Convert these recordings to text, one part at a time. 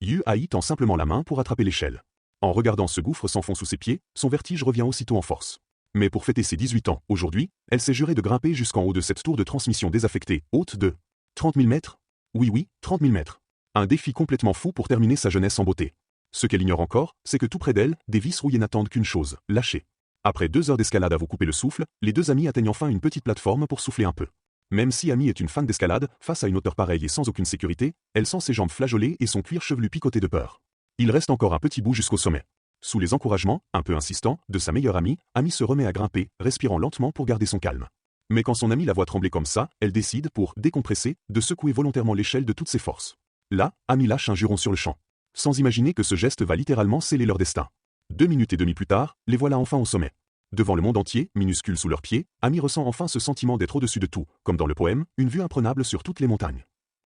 Yui tend simplement la main pour attraper l'échelle. En regardant ce gouffre sans fond sous ses pieds, son vertige revient aussitôt en force. Mais pour fêter ses 18 ans, aujourd'hui, elle s'est jurée de grimper jusqu'en haut de cette tour de transmission désaffectée, haute de 30 000 mètres. Oui, 30 000 mètres. Un défi complètement fou pour terminer sa jeunesse en beauté. Ce qu'elle ignore encore, c'est que tout près d'elle, des vis rouillées n'attendent qu'une chose, lâcher. Après 2 heures d'escalade à vous couper le souffle, les deux amis atteignent enfin une petite plateforme pour souffler un peu. Même si Amy est une fan d'escalade, face à une hauteur pareille et sans aucune sécurité, elle sent ses jambes flageoler et son cuir chevelu picoter de peur. Il reste encore un petit bout jusqu'au sommet. Sous les encouragements, un peu insistants, de sa meilleure amie, Amy se remet à grimper, respirant lentement pour garder son calme. Mais quand son amie la voit trembler comme ça, elle décide, pour décompresser, de secouer volontairement l'échelle de toutes ses forces. Là, Amy lâche un juron sur le champ. Sans imaginer que ce geste va littéralement sceller leur destin. 2 minutes et demie plus tard, les voilà enfin au sommet. Devant le monde entier, minuscule sous leurs pieds, Amy ressent enfin ce sentiment d'être au-dessus de tout, comme dans le poème, une vue imprenable sur toutes les montagnes.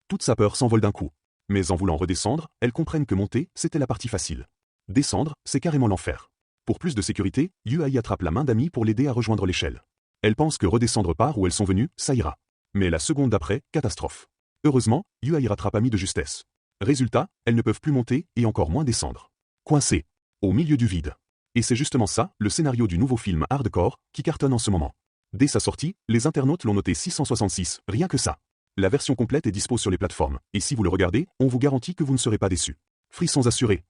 Toute sa peur s'envole d'un coup. Mais en voulant redescendre, elles comprennent que monter, c'était la partie facile. Descendre, c'est carrément l'enfer. Pour plus de sécurité, Yui attrape la main d'Amy pour l'aider à rejoindre l'échelle. Elle pense que redescendre par où elles sont venues, ça ira. Mais la seconde d'après, catastrophe. Heureusement, Yui rattrape Amy de justesse. Résultat, elles ne peuvent plus monter et encore moins descendre. Coincées. Au milieu du vide. Et c'est justement ça, le scénario du nouveau film Hardcore, qui cartonne en ce moment. Dès sa sortie, les internautes l'ont noté 666, rien que ça. La version complète est dispo sur les plateformes, et si vous le regardez, on vous garantit que vous ne serez pas déçus. Frissons assurés.